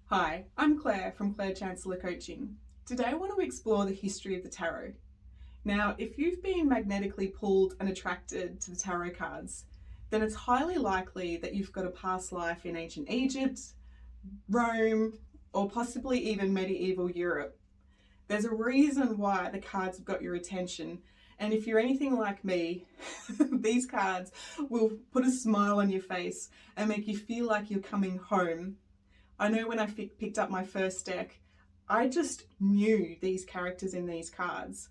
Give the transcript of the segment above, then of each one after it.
Hi, I'm Claire from Claire Chancellor Coaching. Today I want to explore the history of the tarot. Now, if you've been magnetically pulled and attracted to the tarot cards, then it's highly likely that you've got a past life in ancient Egypt, Rome, or possibly even medieval Europe. There's a reason why the cards have got your attention, and if you're anything like me, these cards will put a smile on your face and make you feel like you're coming home. I know when I picked up my first deck, I just knew these characters in these cards.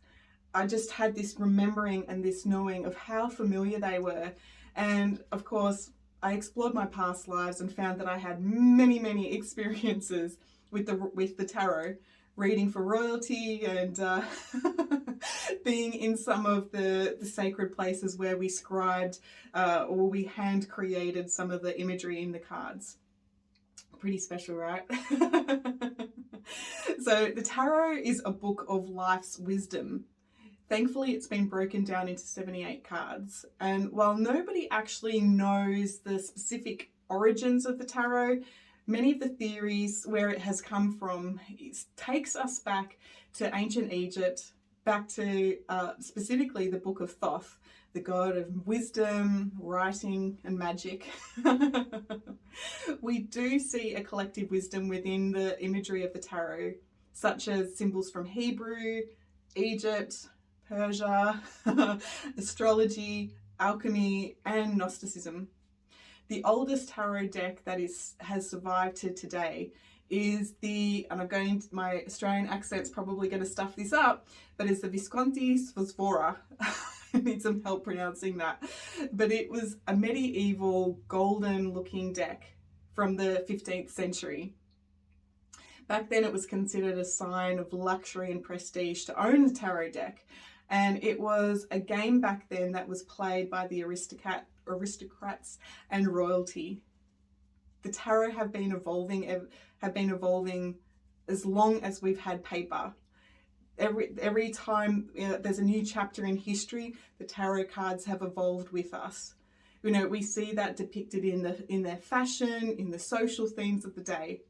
I just had this remembering and this knowing of how familiar they were. And of course, I explored my past lives and found that I had many experiences with the tarot, reading for royalty and being in some of the sacred places where we scribed or we hand created some of the imagery in the cards. Pretty special, right? So the tarot is a book of life's wisdom. Thankfully, it's been broken down into 78 cards. And while nobody actually knows the specific origins of the tarot, many of the theories where it has come from takes us back to ancient Egypt, back to specifically the Book of Thoth, the god of wisdom, writing, and magic. We do see a collective wisdom within the imagery of the tarot, such as symbols from Hebrew, Egypt, Persia, astrology, alchemy, and Gnosticism. The oldest tarot deck that has survived to today is and I'm going to, my Australian accent's probably going to stuff this up, but it's the Visconti Sfosfora. I need some help pronouncing that. But it was a medieval golden looking deck from the 15th century. Back then it was considered a sign of luxury and prestige to own the tarot deck. And it was a game back then that was played by the aristocrats and royalty. The tarot have been evolving as long as we've had paper. Every time there's a new chapter in history, the tarot cards have evolved with us. You know, we see that depicted in their fashion, in the social themes of the day.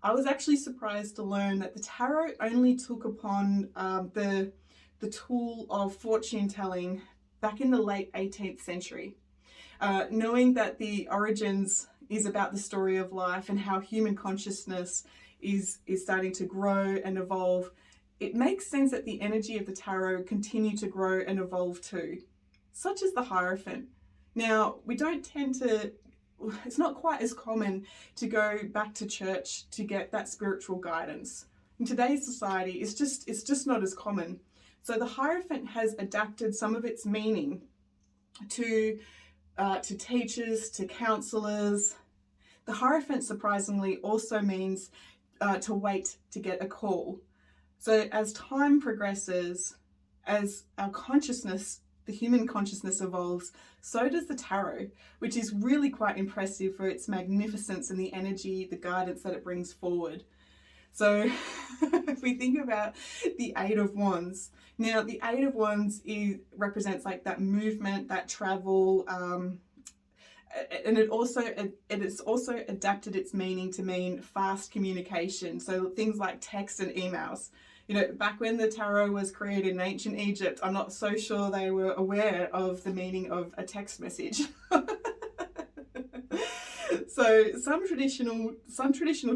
I was actually surprised to learn that the tarot only took upon the tool of fortune telling back in the late 18th century. Knowing that the origins is about the story of life and how human consciousness is starting to grow and evolve, it makes sense that the energy of the tarot continue to grow and evolve too, such as the Hierophant. Now, we don't tend to, it's not quite as common to go back to church to get that spiritual guidance. In today's society, it's just not as common. So the Hierophant has adapted some of its meaning to teachers, to counselors. The Hierophant, surprisingly, also means to wait to get a call. So as time progresses, as our consciousness, the human consciousness evolves, so does the tarot, which is really quite impressive for its magnificence and the energy, the guidance that it brings forward. So if we think about the Eight of Wands, now the Eight of Wands represents like that movement, that travel, and it's also adapted its meaning to mean fast communication. So things like text and emails. You know, back when the tarot was created in ancient Egypt, I'm not so sure they were aware of the meaning of a text message. So some traditional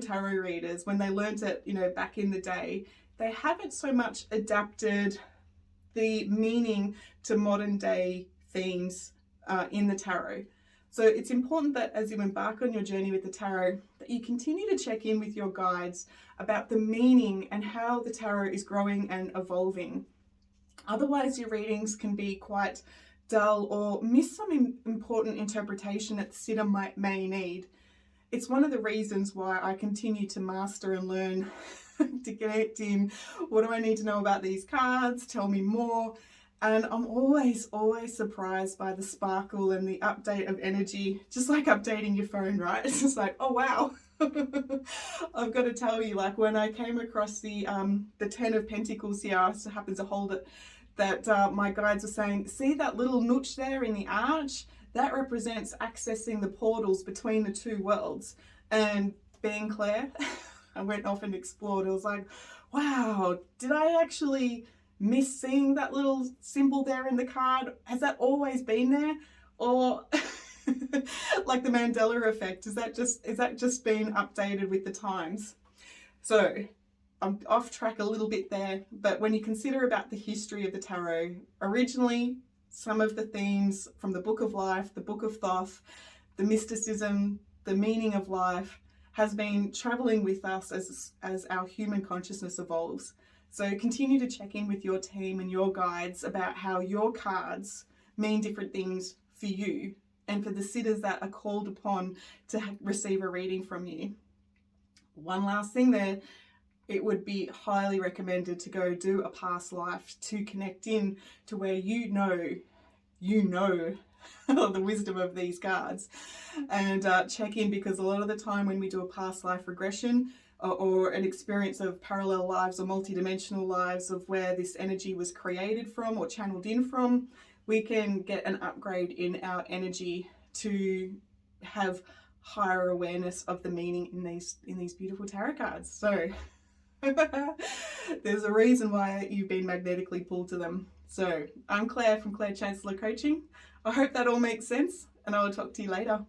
tarot readers, when they learnt it, you know, back in the day, they haven't so much adapted the meaning to modern day themes in the tarot. So it's important that as you embark on your journey with the tarot, that you continue to check in with your guides about the meaning and how the tarot is growing and evolving. Otherwise, your readings can be quite dull or miss some important interpretation that the sitter may need. It's one of the reasons why I continue to master and learn to connect in. What do I need to know about these cards? Tell me more. And I'm always surprised by the sparkle and the update of energy, just like updating your phone, right? It's just like, oh wow. I've got to tell you, like when I came across the 10 of Pentacles here, I just happened to hold it, that my guides are saying, see that little nooch there in the arch? That represents accessing the portals between the two worlds. And being Claire, I went off and explored. It was like, wow, did I actually miss seeing that little symbol there in the card? Has that always been there? Or like the Mandela effect, is that just been updated with the times? So I'm off track a little bit there, but when you consider about the history of the tarot, originally some of the themes from the Book of Life, the Book of Thoth, the mysticism, the meaning of life has been traveling with us as our human consciousness evolves. So continue to check in with your team and your guides about how your cards mean different things for you and for the sitters that are called upon to receive a reading from you. One last thing there, it would be highly recommended to go do a past life to connect in to where you know the wisdom of these cards, and check in, because a lot of the time when we do a past life regression or an experience of parallel lives or multidimensional lives of where this energy was created from or channeled in from, we can get an upgrade in our energy to have higher awareness of the meaning in these beautiful tarot cards. So there's a reason why you've been magnetically pulled to them. So I'm Claire from Claire Chancellor Coaching. I hope that all makes sense, and I will talk to you later.